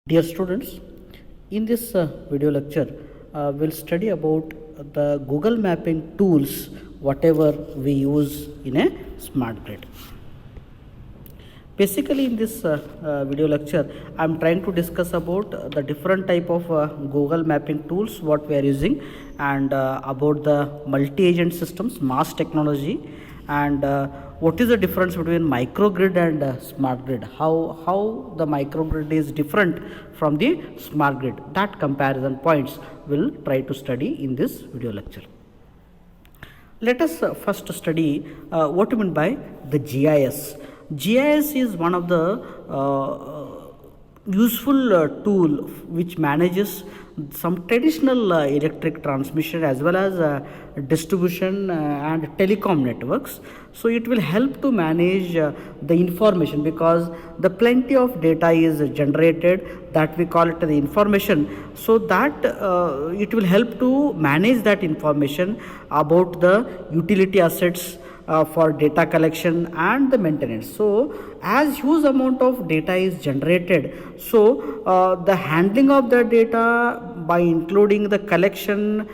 Dear students, in this video lecture, we'll study about the Google mapping tools, whatever we use in a smart grid. Basically, in this video lecture, I'm trying to discuss about the different type of Google mapping tools, what we are using, and about the multi-agent systems, mass technology, and what is the difference between microgrid and smart grid, how the microgrid is different from the smart grid. That comparison points we'll try to study in this video lecture. Let us first study what you mean by the GIS. GIS is one of the useful tool which manages some traditional electric transmission as well as distribution and telecom networks. So it will help to manage the information, because the plenty of data is generated, that we call it the information. So that it will help to manage that information about the utility assets for data collection and the maintenance. So as huge amount of data is generated, so the handling of the data by including the collection,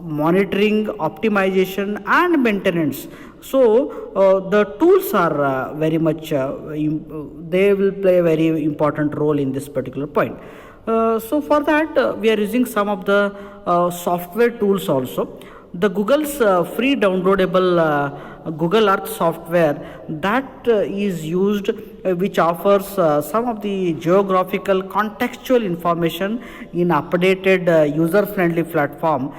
monitoring, optimization and maintenance. So the tools are very much they will play a very important role in this particular point. So for that we are using some of the software tools also. The Google's free downloadable Google Earth software that is used, which offers some of the geographical contextual information in updated user-friendly platform,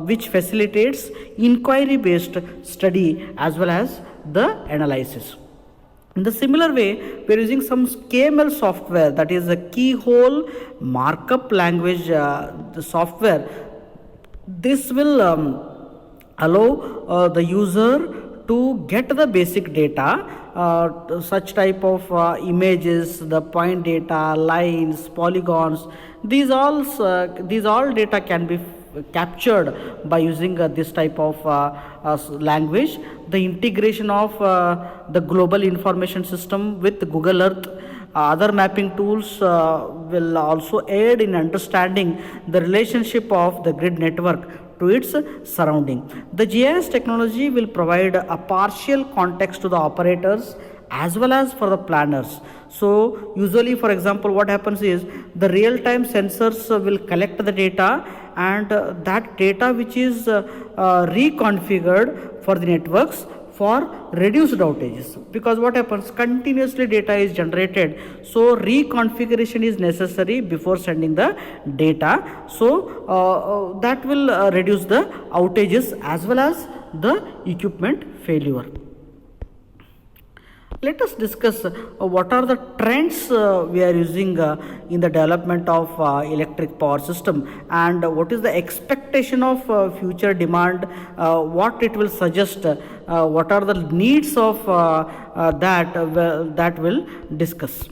which facilitates inquiry-based study as well as the analysis. In the similar way, we are using some KML software, that is a keyhole markup language the software. This will allow the user to get the basic data, such type of images, the point data, lines, polygons. These all data can be captured by using this type of language. The integration of the global information system with Google Earth, other mapping tools will also aid in understanding the relationship of the grid network to its surrounding. The GIS technology will provide a partial context to the operators as well as for the planners. So usually, for example, what happens is the real-time sensors will collect the data, and that data which is reconfigured for the networks for reduced outages, because what happens, continuously data is generated, so reconfiguration is necessary before sending the data. So that will reduce the outages as well as the equipment failure. Let us discuss what are the trends we are using in the development of electric power system, and what is the expectation of future demand, what it will suggest, what are the needs of that will discuss.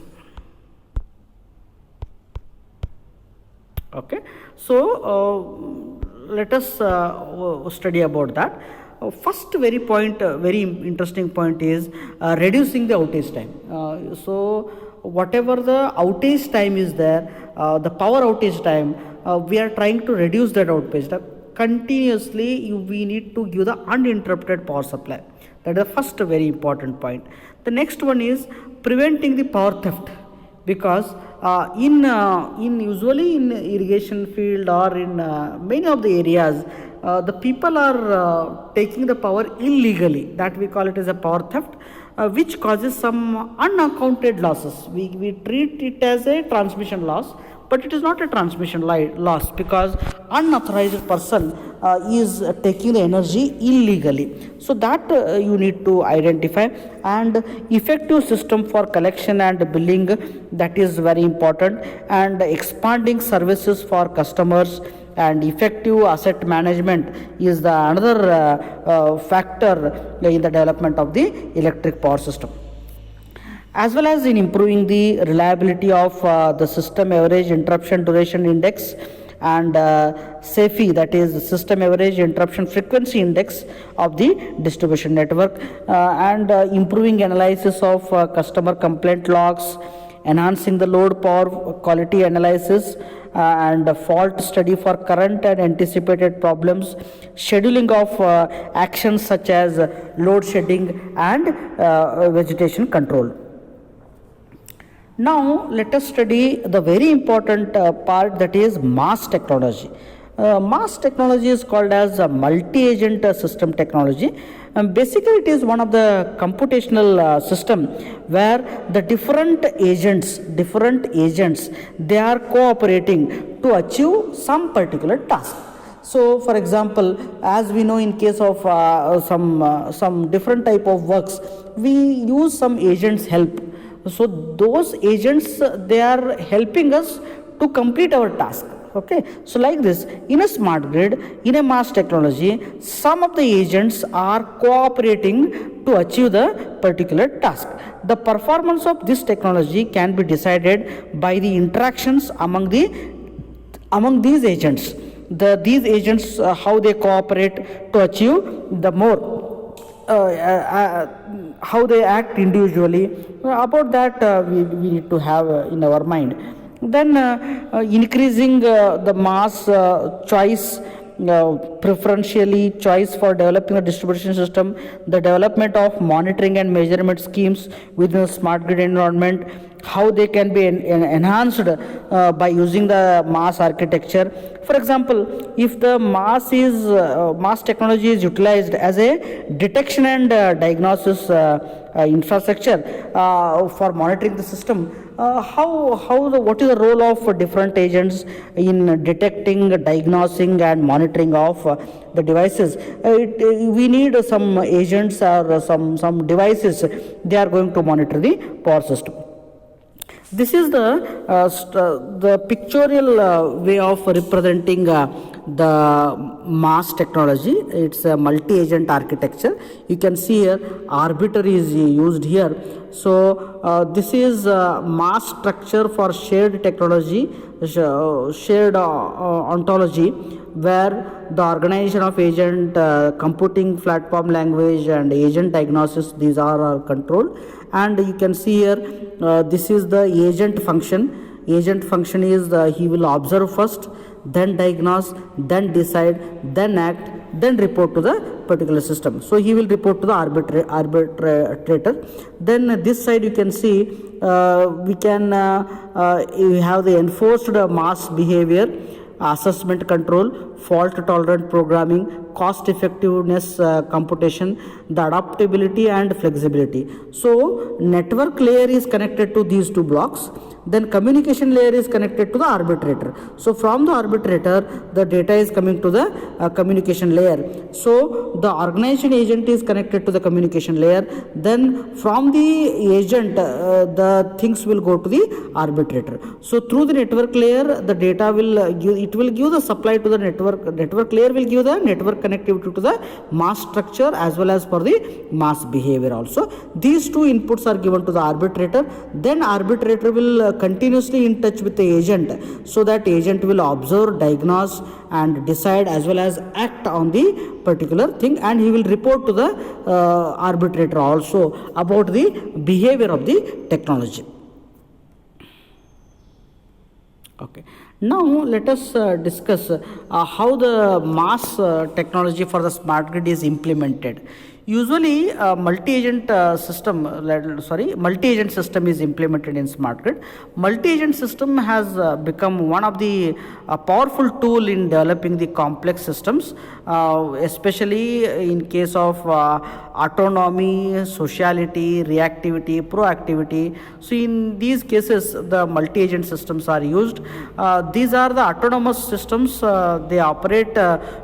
Okay, so let us study about that. First very interesting point is reducing the outage time. So whatever the outage time is there, the power outage time, we are trying to reduce that outage time. Continuously we need to give the uninterrupted power supply. That is the first very important point. The next one is preventing the power theft, because in usually in irrigation field or in many of the areas, the people are taking the power illegally, that we call it as a power theft, which causes some unaccounted losses. We treat it as a transmission loss, but it is not a transmission loss, because unauthorized person is taking the energy illegally. So that you need to identify, and effective system for collection and billing, that is very important, and expanding services for customers and effective asset management is the another factor in the development of the electric power system, as well as in improving the reliability of the system average interruption duration index and SAFE, that is system average interruption frequency index of the distribution network, and improving analysis of customer complaint logs, enhancing the load power quality analysis, and fault study for current and anticipated problems, scheduling of actions such as load shedding and vegetation control. Now let us study the very important part, that is MAS technology. MAS technology is called as a multi-agent system technology. Basically, it is one of the computational system where the different agents, they are cooperating to achieve some particular task. So, for example, as we know, in case of some different type of works, we use some agents help. So those agents, they are helping us to complete our task. Okay, so like this, in a smart grid, in a MAS technology, some of the agents are cooperating to achieve the particular task. The performance of this technology can be decided by the interactions among these agents. These agents, how they cooperate to achieve the more, how they act individually. About that, we need to have in our mind. Then increasing the MAS choice, preferentially choice for developing a distribution system, the development of monitoring and measurement schemes within a smart grid environment, how they can be enhanced by using the MAS architecture. For example, if the MAS technology is utilized as a detection and diagnosis infrastructure for monitoring the system, what is the role of different agents in detecting, diagnosing and monitoring of the devices? We need some agents or some devices, they are going to monitor the power system. This is the pictorial way of representing the MAS technology. It's a multi-agent architecture. You can see here arbiter is used here. So this is MAS structure for shared technology, shared ontology, where the organization of agent, computing platform language and agent diagnosis, these are controlled. And you can see here, this is the agent function. Agent function is he will observe first, then diagnose, then decide, then act, then report to the particular system. So he will report to the arbitrator. Then this side you can see, we have the enforced MAS behavior, assessment control, fault tolerant programming, cost effectiveness computation, the adaptability and flexibility. So network layer is connected to these two blocks, then communication layer is connected to the arbitrator. So from the arbitrator, the data is coming to the communication layer. So the organization agent is connected to the communication layer. Then from the agent, the things will go to the arbitrator. So through the network layer, the data will give the supply to the network. Network layer will give the network connectivity to the MAS structure as well as for the MAS behavior also. These two inputs are given to the arbitrator. Then arbitrator will continuously in touch with the agent, so that agent will observe, diagnose and decide as well as act on the particular thing, and he will report to the arbitrator also about the behavior of the technology. Okay. Now let us discuss how the MAS technology for the smart grid is implemented. Usually multi-agent system is implemented in smart grid. Multi-agent system has become one of the powerful tool in developing the complex systems, especially in case of autonomy, sociality, reactivity, proactivity. So in these cases, the multi-agent systems are used. These are the autonomous systems. They operate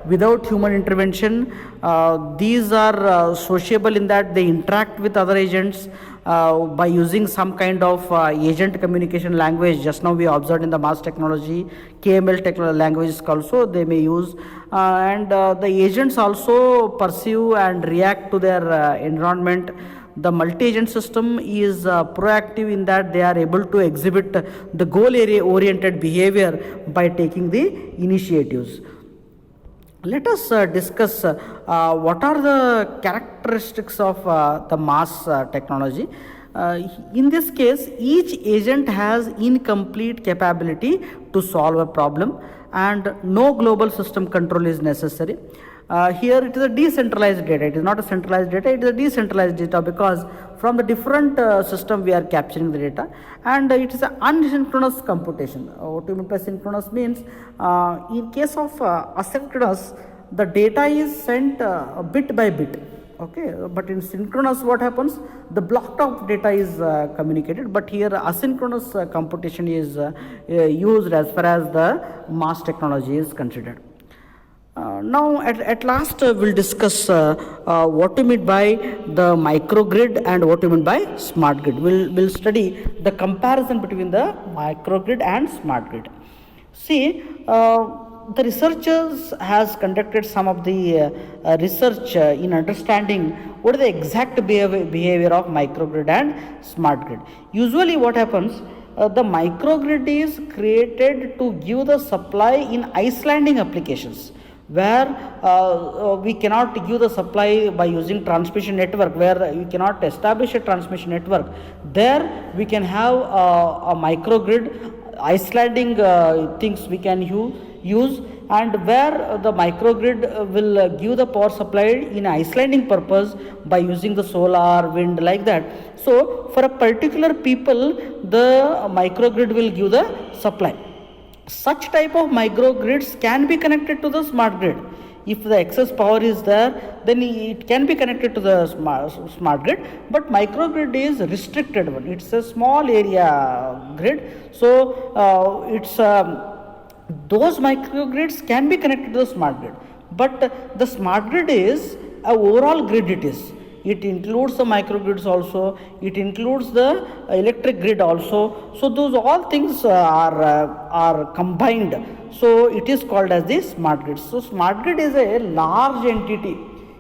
without human intervention. These are sociable in that they interact with other agents by using some kind of agent communication language. Just now we observed in the MAS technology, KML languages also they may use, and the agents also perceive and react to their environment. The multi-agent system is proactive in that they are able to exhibit the goal area oriented behavior by taking the initiatives. Let us discuss what are the characteristics of the MAS technology. In this case, each agent has incomplete capability to solve a problem, and no global system control is necessary. Here it is a decentralized data, it is not a centralized data, it is a decentralized data, because from the different system we are capturing the data, and it is an unsynchronous computation. What do you mean by synchronous means, in case of asynchronous, the data is sent bit by bit, okay, but in synchronous what happens, the block of data is communicated, but here asynchronous computation is used as far as the mass technology is considered. Now at last we'll discuss what we mean by the microgrid and what we mean by smart grid. We'll study the comparison between the microgrid and smart grid. See, the researchers has conducted some of the research in understanding what is the exact behavior of microgrid and smart grid. Usually what happens, the microgrid is created to give the supply in islanding applications, where we cannot give the supply by using transmission network, where you cannot establish a transmission network. There we can have a microgrid islanding things we can use, and where the microgrid will give the power supply in islanding purpose by using the solar, wind, like that. So for a particular people, the microgrid will give the supply. Such type of microgrids can be connected to the smart grid. If the excess power is there, then it can be connected to the smart grid, but microgrid is restricted one. It's a small area grid, so it's those microgrids can be connected to the smart grid, but the smart grid is a overall grid. It includes the microgrids also, it includes the electric grid also. So those all things are combined. So it is called as the smart grid. So smart grid is a large entity.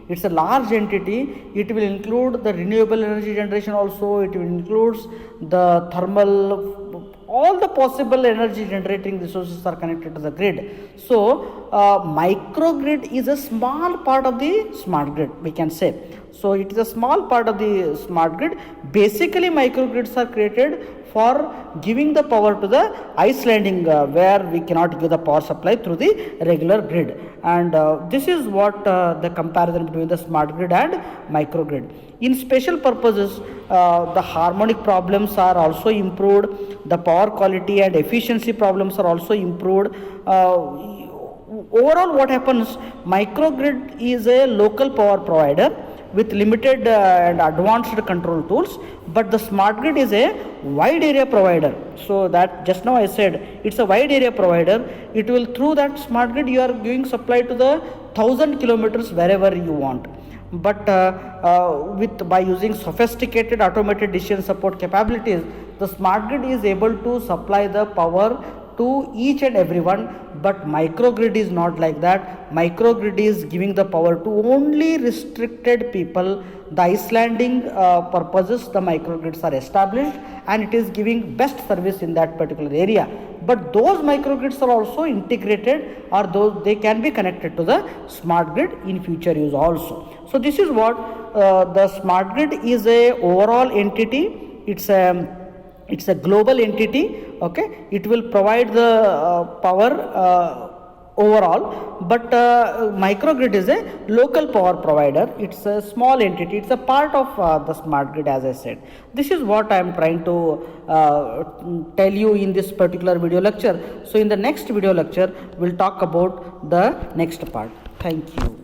It's a large entity. It will include the renewable energy generation also. It will include the thermal, all the possible energy generating resources are connected to the grid. So microgrid is a small part of the smart grid, we can say. So it is a small part of the smart grid. Basically microgrids are created for giving the power to the islanding where we cannot give the power supply through the regular grid. And this is what the comparison between the smart grid and microgrid. In special purposes, the harmonic problems are also improved, the power quality and efficiency problems are also improved. Overall what happens, microgrid is a local power provider with limited and advanced control tools, but the smart grid is a wide area provider. So that just now I said it's a wide area provider. It will, through that smart grid you are giving supply to the 1000 kilometers wherever you want. But by using sophisticated automated decision support capabilities, the smart grid is able to supply the power to each and everyone, but microgrid is not like that. Microgrid is giving the power to only restricted people. The islanding purposes, the microgrids are established, and it is giving best service in that particular area. But those microgrids are also integrated, or those they can be connected to the smart grid in future use also. So this is what the smart grid is a overall entity. It's a global entity, okay. It will provide the power overall, but microgrid is a local power provider. It's a small entity. It's a part of the smart grid, as I said. This is what I am trying to tell you in this particular video lecture. So in the next video lecture, we'll talk about the next part. Thank you.